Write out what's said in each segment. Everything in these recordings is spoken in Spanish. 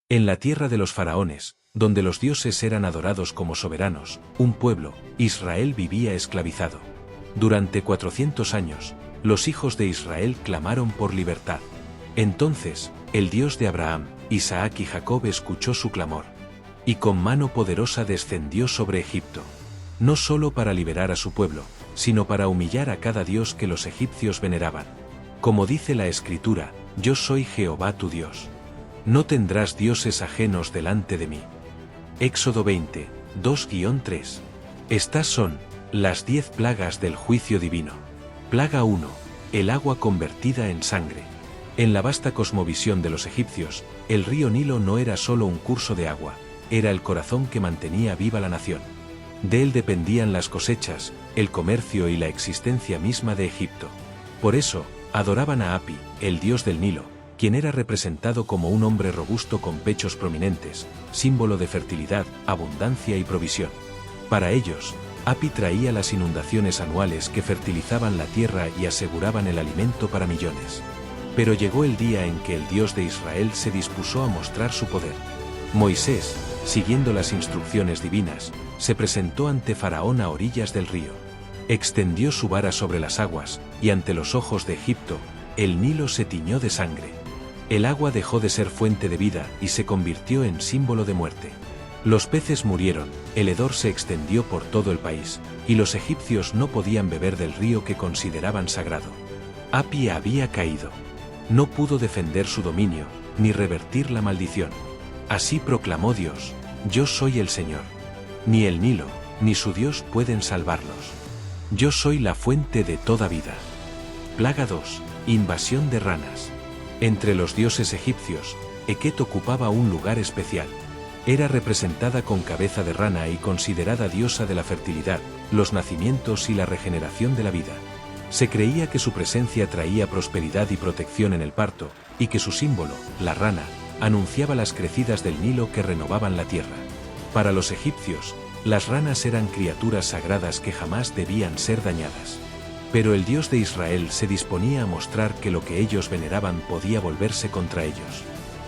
En la tierra de los faraones, donde los dioses eran adorados como soberanos, un pueblo, Israel, vivía esclavizado. Durante 400 años, los hijos de Israel clamaron por libertad. Entonces, el Dios de Abraham, Isaac y Jacob escuchó su clamor. Y con mano poderosa descendió sobre Egipto. No solo para liberar a su pueblo, sino para humillar a cada dios que los egipcios veneraban. Como dice la Escritura, yo soy Jehová tu Dios. No tendrás dioses ajenos delante de mí. Éxodo 20, 2-3. Estas son las 10 plagas del juicio divino. Plaga 1. El agua convertida en sangre. En la vasta cosmovisión de los egipcios, el río Nilo no era solo un curso de agua, era el corazón que mantenía viva la nación. De él dependían las cosechas, el comercio y la existencia misma de Egipto. Por eso, adoraban a Api, el dios del Nilo, quien era representado como un hombre robusto con pechos prominentes, símbolo de fertilidad, abundancia y provisión. Para ellos, Api traía las inundaciones anuales que fertilizaban la tierra y aseguraban el alimento para millones. Pero llegó el día en que el Dios de Israel se dispuso a mostrar su poder. Moisés, siguiendo las instrucciones divinas, se presentó ante Faraón a orillas del río. Extendió su vara sobre las aguas, y ante los ojos de Egipto, el Nilo se tiñó de sangre. El agua dejó de ser fuente de vida y se convirtió en símbolo de muerte. Los peces murieron, el hedor se extendió por todo el país, y los egipcios no podían beber del río que consideraban sagrado. Api había caído. No pudo defender su dominio, ni revertir la maldición. Así proclamó Dios: yo soy el Señor. Ni el Nilo, ni su Dios pueden salvarlos. Yo soy la fuente de toda vida. Plaga 2. Invasión de ranas. Entre los dioses egipcios, Eket ocupaba un lugar especial. Era representada con cabeza de rana y considerada diosa de la fertilidad, los nacimientos y la regeneración de la vida. Se creía que su presencia traía prosperidad y protección en el parto, y que su símbolo, la rana, anunciaba las crecidas del Nilo que renovaban la tierra. Para los egipcios, las ranas eran criaturas sagradas que jamás debían ser dañadas. Pero el Dios de Israel se disponía a mostrar que lo que ellos veneraban podía volverse contra ellos.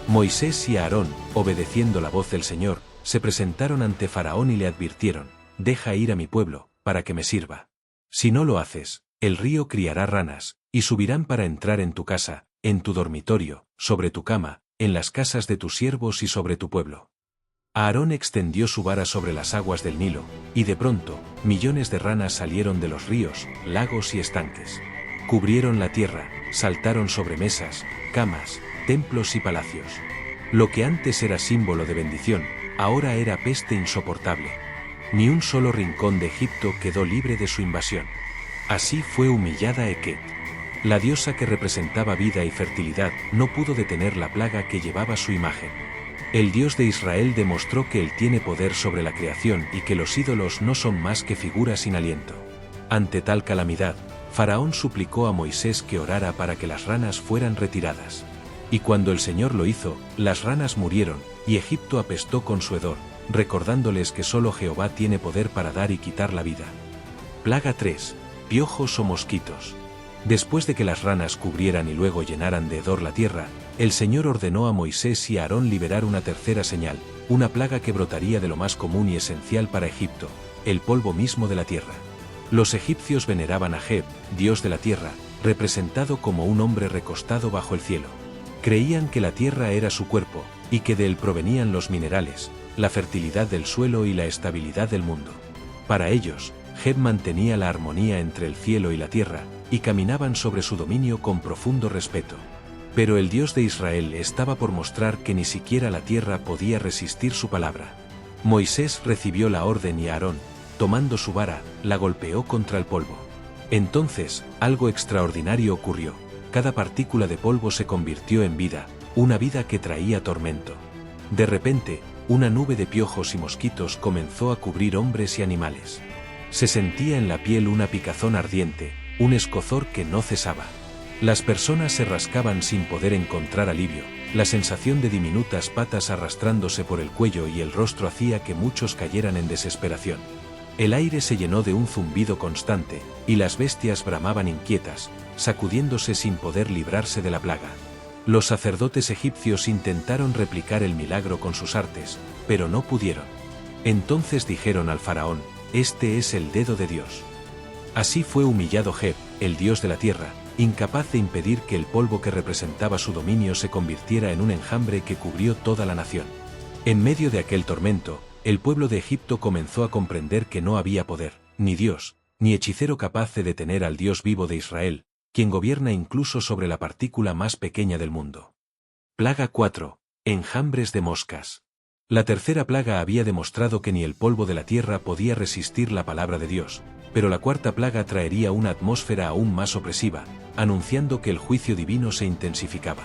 Moisés y Aarón, obedeciendo la voz del Señor, se presentaron ante Faraón y le advirtieron: deja ir a mi pueblo, para que me sirva. Si no lo haces, el río criará ranas, y subirán para entrar en tu casa, en tu dormitorio, sobre tu cama, en las casas de tus siervos y sobre tu pueblo. Aarón extendió su vara sobre las aguas del Nilo, y de pronto, millones de ranas salieron de los ríos, lagos y estanques. Cubrieron la tierra, saltaron sobre mesas, camas, templos y palacios. Lo que antes era símbolo de bendición, ahora era peste insoportable. Ni un solo rincón de Egipto quedó libre de su invasión. Así fue humillada Eket. La diosa que representaba vida y fertilidad no pudo detener la plaga que llevaba su imagen. El Dios de Israel demostró que Él tiene poder sobre la creación y que los ídolos no son más que figuras sin aliento. Ante tal calamidad, Faraón suplicó a Moisés que orara para que las ranas fueran retiradas. Y cuando el Señor lo hizo, las ranas murieron, y Egipto apestó con su hedor, recordándoles que solo Jehová tiene poder para dar y quitar la vida. Plaga 3. Piojos o mosquitos. Después de que las ranas cubrieran y luego llenaran de hedor la tierra, el Señor ordenó a Moisés y a Aarón liberar una tercera señal, una plaga que brotaría de lo más común y esencial para Egipto, el polvo mismo de la tierra. Los egipcios veneraban a Geb, dios de la tierra, representado como un hombre recostado bajo el cielo. Creían que la tierra era su cuerpo, y que de él provenían los minerales, la fertilidad del suelo y la estabilidad del mundo. Para ellos, Geb mantenía la armonía entre el cielo y la tierra, y caminaban sobre su dominio con profundo respeto. Pero el Dios de Israel estaba por mostrar que ni siquiera la tierra podía resistir su palabra. Moisés recibió la orden y Aarón, tomando su vara, la golpeó contra el polvo. Entonces, algo extraordinario ocurrió. Cada partícula de polvo se convirtió en vida, una vida que traía tormento. De repente, una nube de piojos y mosquitos comenzó a cubrir hombres y animales. Se sentía en la piel una picazón ardiente, un escozor que no cesaba. Las personas se rascaban sin poder encontrar alivio, la sensación de diminutas patas arrastrándose por el cuello y el rostro hacía que muchos cayeran en desesperación. El aire se llenó de un zumbido constante, y las bestias bramaban inquietas, sacudiéndose sin poder librarse de la plaga. Los sacerdotes egipcios intentaron replicar el milagro con sus artes, pero no pudieron. Entonces dijeron al faraón: «Este es el dedo de Dios». Así fue humillado Geb, el dios de la tierra, incapaz de impedir que el polvo que representaba su dominio se convirtiera en un enjambre que cubrió toda la nación. En medio de aquel tormento, el pueblo de Egipto comenzó a comprender que no había poder, ni Dios, ni hechicero capaz de detener al Dios vivo de Israel, quien gobierna incluso sobre la partícula más pequeña del mundo. Plaga 4. Enjambres de moscas. La tercera plaga había demostrado que ni el polvo de la tierra podía resistir la palabra de Dios, pero la cuarta plaga traería una atmósfera aún más opresiva, anunciando que el juicio divino se intensificaba.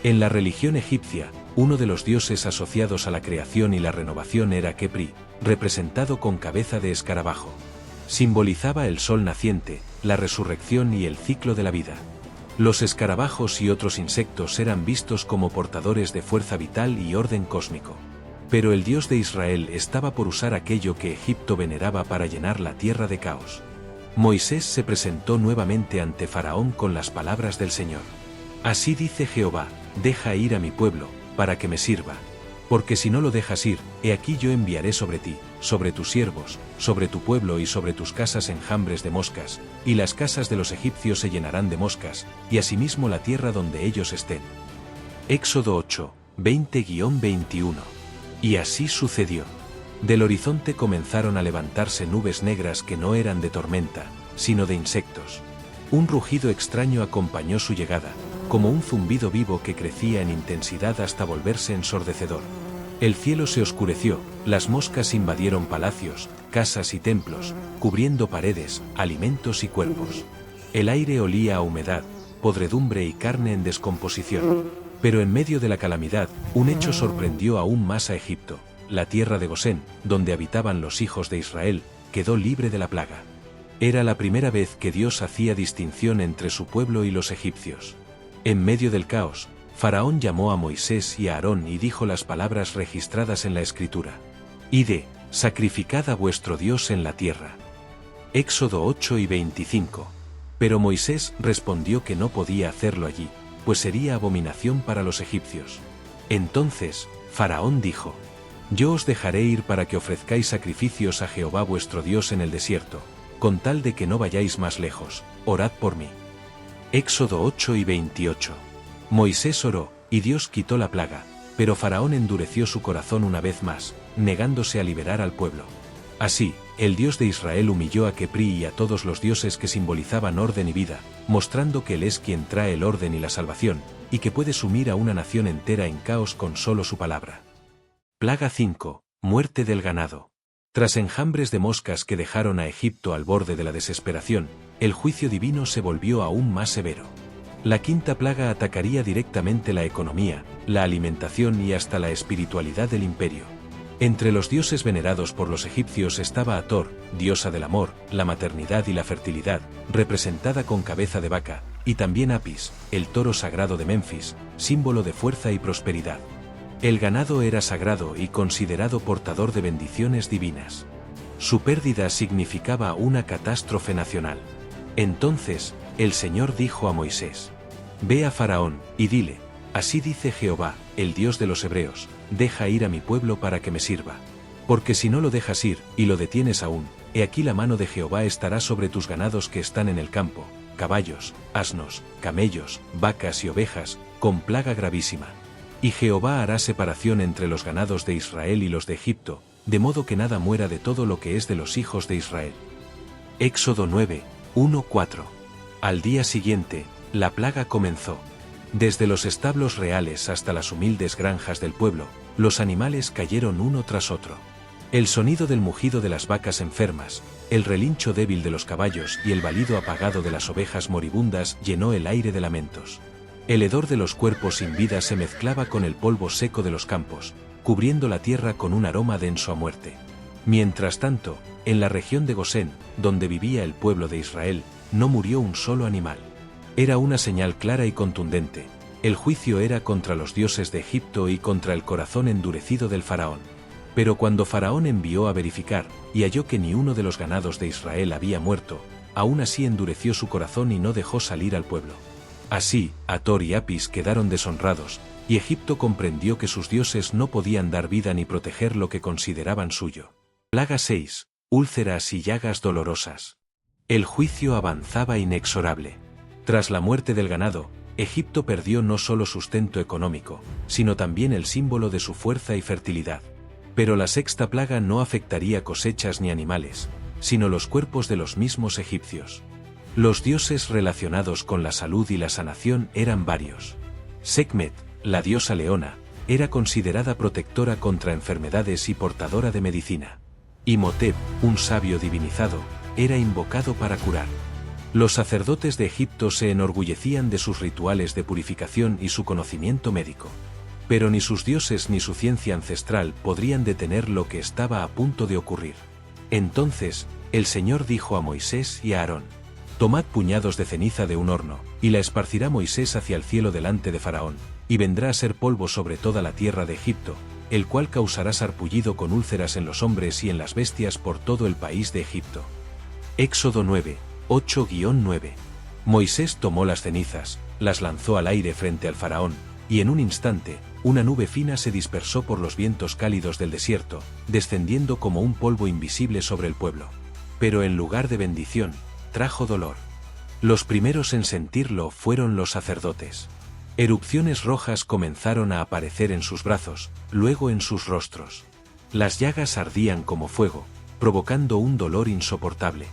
En la religión egipcia, uno de los dioses asociados a la creación y la renovación era Khepri, representado con cabeza de escarabajo. Simbolizaba el sol naciente, la resurrección y el ciclo de la vida. Los escarabajos y otros insectos eran vistos como portadores de fuerza vital y orden cósmico. Pero el Dios de Israel estaba por usar aquello que Egipto veneraba para llenar la tierra de caos. Moisés se presentó nuevamente ante Faraón con las palabras del Señor. «Así dice Jehová, deja ir a mi pueblo, para que me sirva. Porque si no lo dejas ir, he aquí yo enviaré sobre ti, sobre tus siervos, sobre tu pueblo y sobre tus casas enjambres de moscas, y las casas de los egipcios se llenarán de moscas, y asimismo la tierra donde ellos estén». Éxodo 8, 20-21. Y así sucedió. Del horizonte comenzaron a levantarse nubes negras que no eran de tormenta, sino de insectos. Un rugido extraño acompañó su llegada, como un zumbido vivo que crecía en intensidad hasta volverse ensordecedor. El cielo se oscureció, las moscas invadieron palacios, casas y templos, cubriendo paredes, alimentos y cuerpos. El aire olía a humedad, podredumbre y carne en descomposición. Pero en medio de la calamidad, un hecho sorprendió aún más a Egipto. La tierra de Gosén, donde habitaban los hijos de Israel, quedó libre de la plaga. Era la primera vez que Dios hacía distinción entre su pueblo y los egipcios. En medio del caos, Faraón llamó a Moisés y a Aarón y dijo las palabras registradas en la Escritura: «Id, sacrificad a vuestro Dios en la tierra». Éxodo 8 y 25. Pero Moisés respondió que no podía hacerlo allí, pues sería abominación para los egipcios. Entonces, Faraón dijo: «Yo os dejaré ir para que ofrezcáis sacrificios a Jehová vuestro Dios en el desierto, con tal de que no vayáis más lejos, orad por mí». Éxodo 8 y 28. Moisés oró, y Dios quitó la plaga, pero Faraón endureció su corazón una vez más, negándose a liberar al pueblo. Así, el Dios de Israel humilló a Khepri y a todos los dioses que simbolizaban orden y vida, mostrando que Él es quien trae el orden y la salvación, y que puede sumir a una nación entera en caos con solo su palabra. Plaga 5. Muerte del ganado. Tras enjambres de moscas que dejaron a Egipto al borde de la desesperación, el juicio divino se volvió aún más severo. La quinta plaga atacaría directamente la economía, la alimentación y hasta la espiritualidad del imperio. Entre los dioses venerados por los egipcios estaba Hathor, diosa del amor, la maternidad y la fertilidad, representada con cabeza de vaca, y también Apis, el toro sagrado de Menfis, símbolo de fuerza y prosperidad. El ganado era sagrado y considerado portador de bendiciones divinas. Su pérdida significaba una catástrofe nacional. Entonces, el Señor dijo a Moisés: «Ve a Faraón, y dile: así dice Jehová, el Dios de los hebreos, deja ir a mi pueblo para que me sirva. Porque si no lo dejas ir, y lo detienes aún, he aquí la mano de Jehová estará sobre tus ganados que están en el campo, caballos, asnos, camellos, vacas y ovejas, con plaga gravísima. Y Jehová hará separación entre los ganados de Israel y los de Egipto, de modo que nada muera de todo lo que es de los hijos de Israel». Éxodo 9, 1-4. Al día siguiente, la plaga comenzó. Desde los establos reales hasta las humildes granjas del pueblo, los animales cayeron uno tras otro. El sonido del mugido de las vacas enfermas, el relincho débil de los caballos y el balido apagado de las ovejas moribundas llenó el aire de lamentos. El hedor de los cuerpos sin vida se mezclaba con el polvo seco de los campos, cubriendo la tierra con un aroma denso a muerte. Mientras tanto, en la región de Gosén, donde vivía el pueblo de Israel, no murió un solo animal. Era una señal clara y contundente. El juicio era contra los dioses de Egipto y contra el corazón endurecido del faraón. Pero cuando Faraón envió a verificar, y halló que ni uno de los ganados de Israel había muerto, aún así endureció su corazón y no dejó salir al pueblo. Así, Hathor y Apis quedaron deshonrados, y Egipto comprendió que sus dioses no podían dar vida ni proteger lo que consideraban suyo. Plaga 6. Úlceras y llagas dolorosas. El juicio avanzaba inexorable. Tras la muerte del ganado, Egipto perdió no solo sustento económico, sino también el símbolo de su fuerza y fertilidad. Pero la sexta plaga no afectaría cosechas ni animales, sino los cuerpos de los mismos egipcios. Los dioses relacionados con la salud y la sanación eran varios. Sekhmet, la diosa leona, era considerada protectora contra enfermedades y portadora de medicina. Imhotep, un sabio divinizado, era invocado para curar. Los sacerdotes de Egipto se enorgullecían de sus rituales de purificación y su conocimiento médico. Pero ni sus dioses ni su ciencia ancestral podrían detener lo que estaba a punto de ocurrir. Entonces, el Señor dijo a Moisés y a Aarón: «Tomad puñados de ceniza de un horno, y la esparcirá Moisés hacia el cielo delante de Faraón, y vendrá a ser polvo sobre toda la tierra de Egipto, el cual causará sarpullido con úlceras en los hombres y en las bestias por todo el país de Egipto». Éxodo 9, 8-9. Moisés tomó las cenizas, las lanzó al aire frente al Faraón, y en un instante, una nube fina se dispersó por los vientos cálidos del desierto, descendiendo como un polvo invisible sobre el pueblo. Pero en lugar de bendición, trajo dolor. Los primeros en sentirlo fueron los sacerdotes. Erupciones rojas comenzaron a aparecer en sus brazos, luego en sus rostros. Las llagas ardían como fuego, provocando un dolor insoportable.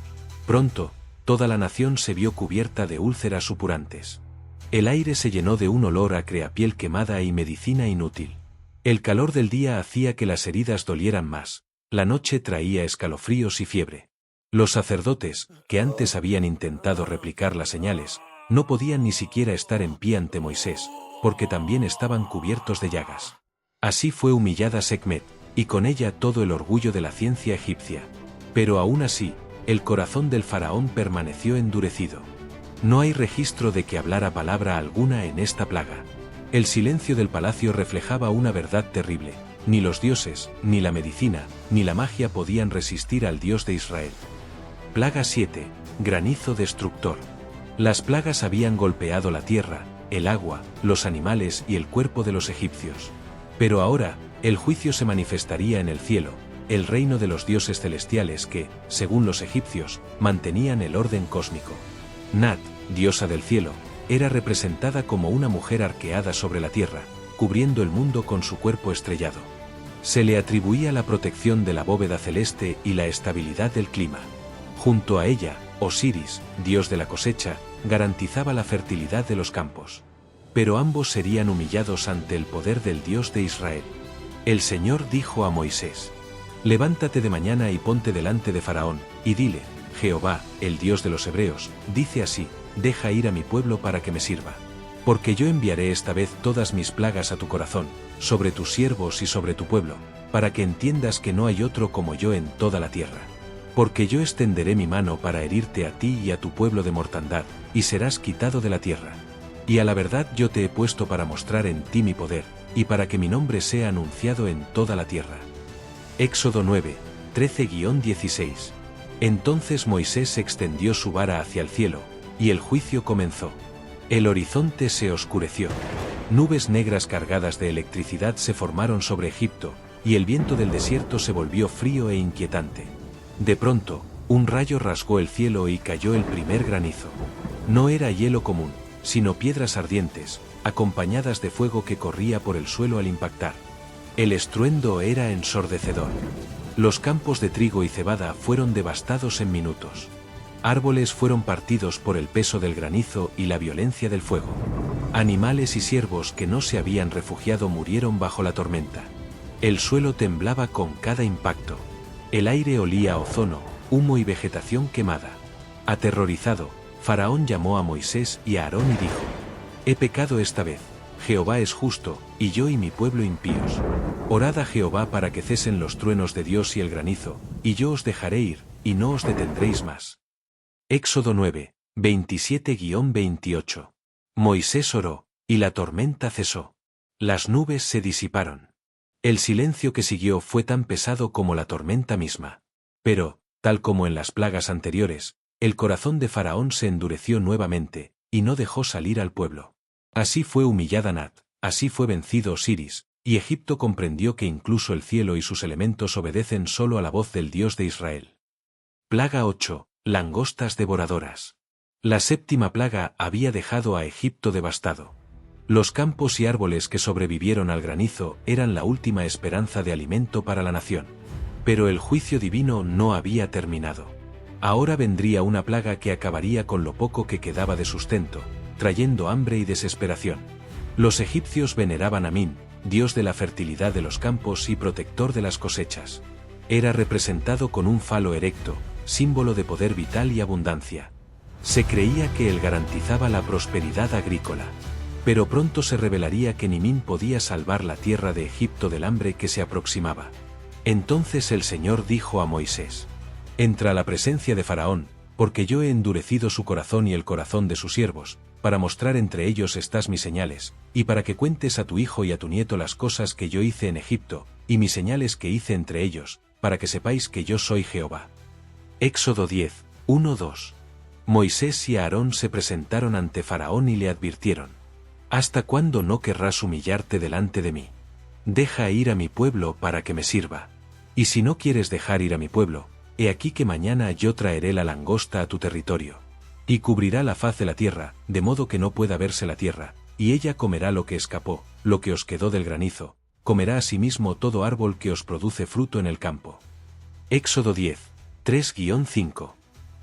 Pronto, toda la nación se vio cubierta de úlceras supurantes. El aire se llenó de un olor a creapiel quemada y medicina inútil. El calor del día hacía que las heridas dolieran más, la noche traía escalofríos y fiebre. Los sacerdotes, que antes habían intentado replicar las señales, no podían ni siquiera estar en pie ante Moisés, porque también estaban cubiertos de llagas. Así fue humillada Sekhmet, y con ella todo el orgullo de la ciencia egipcia. Pero aún así, el corazón del faraón permaneció endurecido. No hay registro de que hablara palabra alguna en esta plaga. El silencio del palacio reflejaba una verdad terrible: ni los dioses, ni la medicina, ni la magia podían resistir al Dios de Israel. Plaga 7. Granizo destructor. Las plagas habían golpeado la tierra, el agua, los animales y el cuerpo de los egipcios. Pero ahora, el juicio se manifestaría en el cielo, el reino de los dioses celestiales que, según los egipcios, mantenían el orden cósmico. Nat, diosa del cielo, era representada como una mujer arqueada sobre la tierra, cubriendo el mundo con su cuerpo estrellado. Se le atribuía la protección de la bóveda celeste y la estabilidad del clima. Junto a ella, Osiris, dios de la cosecha, garantizaba la fertilidad de los campos. Pero ambos serían humillados ante el poder del Dios de Israel. El Señor dijo a Moisés: «Levántate de mañana y ponte delante de Faraón, y dile: Jehová, el Dios de los hebreos, dice así: deja ir a mi pueblo para que me sirva. Porque yo enviaré esta vez todas mis plagas a tu corazón, sobre tus siervos y sobre tu pueblo, para que entiendas que no hay otro como yo en toda la tierra. Porque yo extenderé mi mano para herirte a ti y a tu pueblo de mortandad, y serás quitado de la tierra. Y a la verdad yo te he puesto para mostrar en ti mi poder, y para que mi nombre sea anunciado en toda la tierra». Éxodo 9, 13-16. Entonces Moisés extendió su vara hacia el cielo, y el juicio comenzó. El horizonte se oscureció. Nubes negras cargadas de electricidad se formaron sobre Egipto, y el viento del desierto se volvió frío e inquietante. De pronto, un rayo rasgó el cielo y cayó el primer granizo. No era hielo común, sino piedras ardientes, acompañadas de fuego que corría por el suelo al impactar. El estruendo era ensordecedor. Los campos de trigo y cebada fueron devastados en minutos. Árboles fueron partidos por el peso del granizo y la violencia del fuego. Animales y ciervos que no se habían refugiado murieron bajo la tormenta. El suelo temblaba con cada impacto. El aire olía a ozono, humo y vegetación quemada. Aterrorizado, Faraón llamó a Moisés y a Aarón y dijo: «He pecado esta vez. Jehová es justo, y yo y mi pueblo impíos. Orad a Jehová para que cesen los truenos de Dios y el granizo, y yo os dejaré ir, y no os detendréis más». Éxodo 9, 27-28. Moisés oró, y la tormenta cesó. Las nubes se disiparon. El silencio que siguió fue tan pesado como la tormenta misma. Pero, tal como en las plagas anteriores, el corazón de Faraón se endureció nuevamente, y no dejó salir al pueblo. Así fue humillada Nat, así fue vencido Osiris, y Egipto comprendió que incluso el cielo y sus elementos obedecen solo a la voz del Dios de Israel. Plaga 8. Langostas devoradoras. La séptima plaga había dejado a Egipto devastado. Los campos y árboles que sobrevivieron al granizo eran la última esperanza de alimento para la nación. Pero el juicio divino no había terminado. Ahora vendría una plaga que acabaría con lo poco que quedaba de sustento, trayendo hambre y desesperación. Los egipcios veneraban a Min, dios de la fertilidad de los campos y protector de las cosechas. Era representado con un falo erecto, símbolo de poder vital y abundancia. Se creía que él garantizaba la prosperidad agrícola. Pero pronto se revelaría que ni Min podía salvar la tierra de Egipto del hambre que se aproximaba. Entonces el Señor dijo a Moisés: entra a la presencia de Faraón, porque yo he endurecido su corazón y el corazón de sus siervos, para mostrar entre ellos estas mis señales, y para que cuentes a tu hijo y a tu nieto las cosas que yo hice en Egipto, y mis señales que hice entre ellos, para que sepáis que yo soy Jehová. Éxodo 10, 1-2. Moisés y Aarón se presentaron ante Faraón y le advirtieron: ¿hasta cuándo no querrás humillarte delante de mí? Deja ir a mi pueblo para que me sirva. Y si no quieres dejar ir a mi pueblo, he aquí que mañana yo traeré la langosta a tu territorio. Y cubrirá la faz de la tierra, de modo que no pueda verse la tierra, y ella comerá lo que escapó, lo que os quedó del granizo, comerá asimismo todo árbol que os produce fruto en el campo. Éxodo 10, 3-5.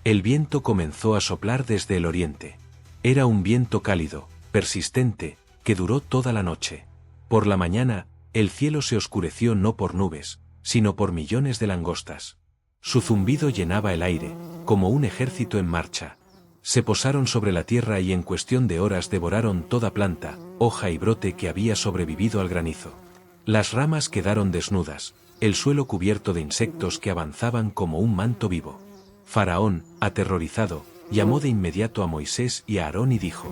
El viento comenzó a soplar desde el oriente. Era un viento cálido, persistente, que duró toda la noche. Por la mañana, el cielo se oscureció no por nubes, sino por millones de langostas. Su zumbido llenaba el aire, como un ejército en marcha. Se posaron sobre la tierra y en cuestión de horas devoraron toda planta, hoja y brote que había sobrevivido al granizo. Las ramas quedaron desnudas, el suelo cubierto de insectos que avanzaban como un manto vivo. Faraón, aterrorizado, llamó de inmediato a Moisés y a Aarón y dijo: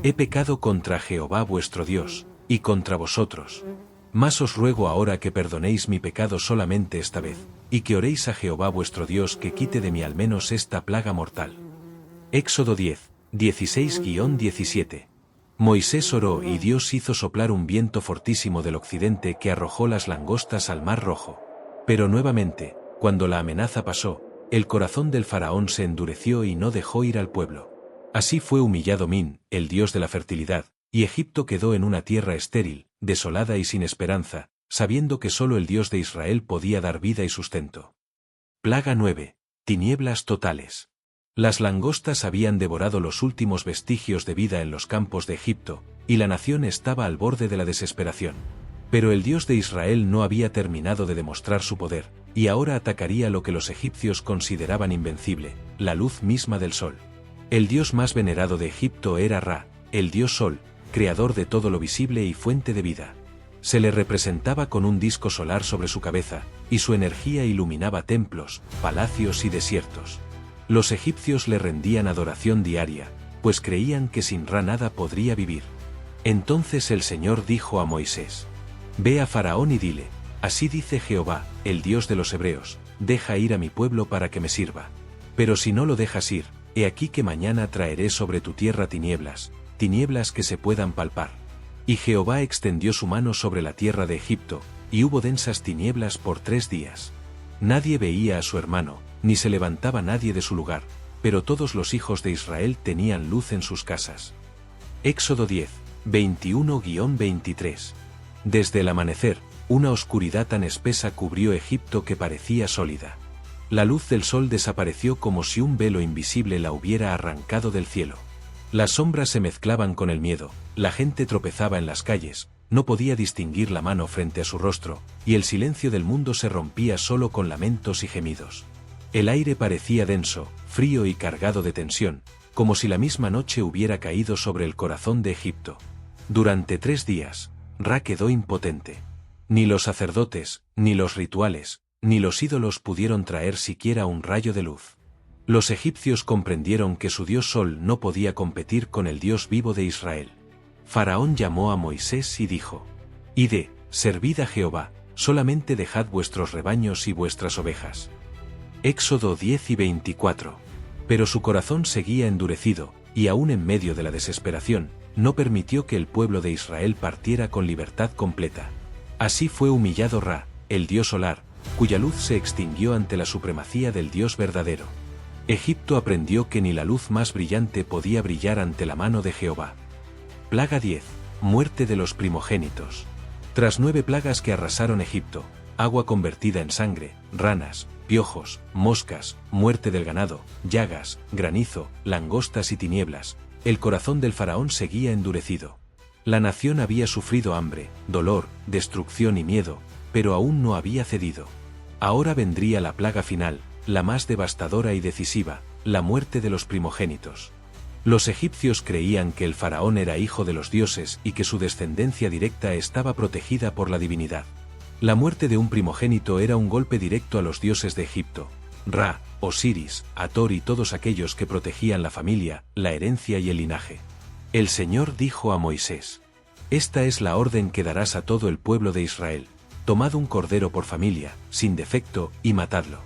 he pecado contra Jehová vuestro Dios, y contra vosotros. Mas os ruego ahora que perdonéis mi pecado solamente esta vez, y que oréis a Jehová vuestro Dios que quite de mí al menos esta plaga mortal. Éxodo 10, 16-17. Moisés oró y Dios hizo soplar un viento fortísimo del occidente que arrojó las langostas al mar Rojo. Pero nuevamente, cuando la amenaza pasó, el corazón del faraón se endureció y no dejó ir al pueblo. Así fue humillado Min, el dios de la fertilidad, y Egipto quedó en una tierra estéril, desolada y sin esperanza, sabiendo que solo el Dios de Israel podía dar vida y sustento. Plaga 9. Tinieblas totales. Las langostas habían devorado los últimos vestigios de vida en los campos de Egipto, y la nación estaba al borde de la desesperación. Pero el Dios de Israel no había terminado de demostrar su poder, y ahora atacaría lo que los egipcios consideraban invencible, la luz misma del sol. El dios más venerado de Egipto era Ra, el dios Sol, creador de todo lo visible y fuente de vida. Se le representaba con un disco solar sobre su cabeza, y su energía iluminaba templos, palacios y desiertos. Los egipcios le rendían adoración diaria, pues creían que sin Ra nada podría vivir. Entonces el Señor dijo a Moisés: ve a Faraón y dile: así dice Jehová, el Dios de los hebreos, deja ir a mi pueblo para que me sirva. Pero si no lo dejas ir, he aquí que mañana traeré sobre tu tierra tinieblas, tinieblas que se puedan palpar. Y Jehová extendió su mano sobre la tierra de Egipto, y hubo densas tinieblas por 3 días. Nadie veía a su hermano, ni se levantaba nadie de su lugar, pero todos los hijos de Israel tenían luz en sus casas. Éxodo 10, 21-23. Desde el amanecer, una oscuridad tan espesa cubrió Egipto que parecía sólida. La luz del sol desapareció como si un velo invisible la hubiera arrancado del cielo. Las sombras se mezclaban con el miedo, la gente tropezaba en las calles, no podía distinguir la mano frente a su rostro, y el silencio del mundo se rompía solo con lamentos y gemidos. El aire parecía denso, frío y cargado de tensión, como si la misma noche hubiera caído sobre el corazón de Egipto. Durante 3 días, Ra quedó impotente. Ni los sacerdotes, ni los rituales, ni los ídolos pudieron traer siquiera un rayo de luz. Los egipcios comprendieron que su dios Sol no podía competir con el Dios vivo de Israel. Faraón llamó a Moisés y dijo: id, servid a Jehová, solamente dejad vuestros rebaños y vuestras ovejas. Éxodo 10 y 24. Pero su corazón seguía endurecido, y aún en medio de la desesperación, no permitió que el pueblo de Israel partiera con libertad completa. Así fue humillado Ra, el dios solar, cuya luz se extinguió ante la supremacía del Dios verdadero. Egipto aprendió que ni la luz más brillante podía brillar ante la mano de Jehová. Plaga 10. Muerte de los primogénitos. Tras 9 plagas que arrasaron Egipto, agua convertida en sangre, ranas, piojos, moscas, muerte del ganado, llagas, granizo, langostas y tinieblas, el corazón del faraón seguía endurecido. La nación había sufrido hambre, dolor, destrucción y miedo, pero aún no había cedido. Ahora vendría la plaga final, la más devastadora y decisiva, la muerte de los primogénitos. Los egipcios creían que el faraón era hijo de los dioses y que su descendencia directa estaba protegida por la divinidad. La muerte de un primogénito era un golpe directo a los dioses de Egipto, Ra, Osiris, Hathor y todos aquellos que protegían la familia, la herencia y el linaje. El Señor dijo a Moisés: «Esta es la orden que darás a todo el pueblo de Israel. Tomad un cordero por familia, sin defecto, y matadlo.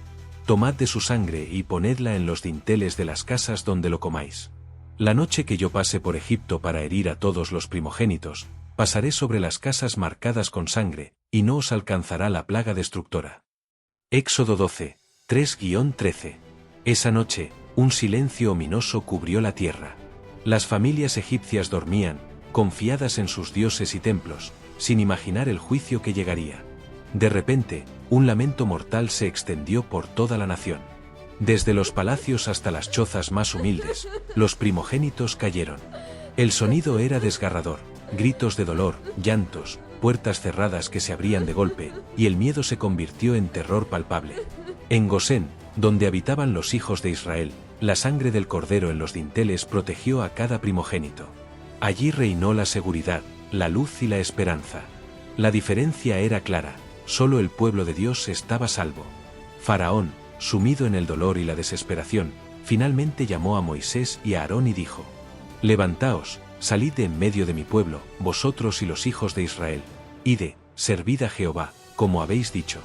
Tomad de su sangre y ponedla en los dinteles de las casas donde lo comáis. La noche que yo pase por Egipto para herir a todos los primogénitos, pasaré sobre las casas marcadas con sangre, y no os alcanzará la plaga destructora». Éxodo 12, 3-13. Esa noche, un silencio ominoso cubrió la tierra. Las familias egipcias dormían, confiadas en sus dioses y templos, sin imaginar el juicio que llegaría. De repente, un lamento mortal se extendió por toda la nación. Desde los palacios hasta las chozas más humildes, los primogénitos cayeron. El sonido era desgarrador, gritos de dolor, llantos, puertas cerradas que se abrían de golpe, y el miedo se convirtió en terror palpable. En Gosén, donde habitaban los hijos de Israel, la sangre del cordero en los dinteles protegió a cada primogénito. Allí reinó la seguridad, la luz y la esperanza. La diferencia era clara, solo el pueblo de Dios estaba salvo. Faraón, sumido en el dolor y la desesperación, finalmente llamó a Moisés y a Aarón y dijo: «Levantaos, salid de en medio de mi pueblo, vosotros y los hijos de Israel. Id, servid a Jehová, como habéis dicho.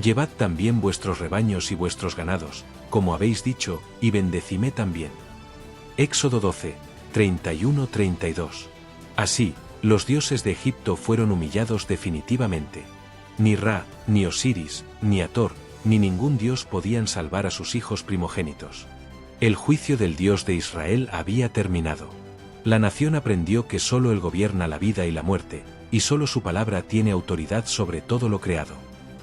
Llevad también vuestros rebaños y vuestros ganados, como habéis dicho, y bendecime también». Éxodo 12, 31-32. Así, los dioses de Egipto fueron humillados definitivamente. Ni Ra, ni Osiris, ni Hathor, ni ningún dios podían salvar a sus hijos primogénitos. El juicio del Dios de Israel había terminado. La nación aprendió que solo Él gobierna la vida y la muerte, y solo su palabra tiene autoridad sobre todo lo creado.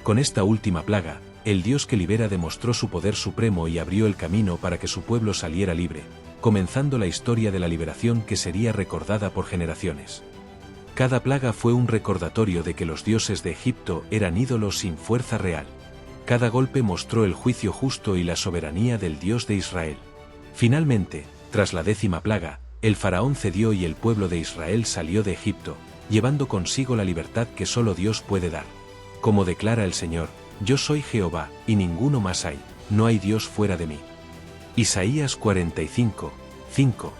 Con esta última plaga, el Dios que libera demostró su poder supremo y abrió el camino para que su pueblo saliera libre, comenzando la historia de la liberación que sería recordada por generaciones. Cada plaga fue un recordatorio de que los dioses de Egipto eran ídolos sin fuerza real. Cada golpe mostró el juicio justo y la soberanía del Dios de Israel. Finalmente, tras la 10ª plaga, el faraón cedió y el pueblo de Israel salió de Egipto, llevando consigo la libertad que solo Dios puede dar. Como declara el Señor: «Yo soy Jehová, y ninguno más hay, no hay Dios fuera de mí». Isaías 45, 5.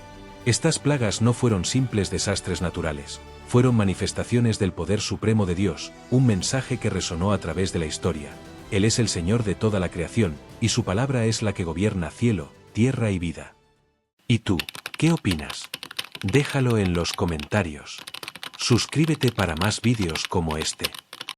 Estas plagas no fueron simples desastres naturales, fueron manifestaciones del poder supremo de Dios, un mensaje que resonó a través de la historia. Él es el Señor de toda la creación, y su palabra es la que gobierna cielo, tierra y vida. ¿Y tú, qué opinas? Déjalo en los comentarios. Suscríbete para más vídeos como este.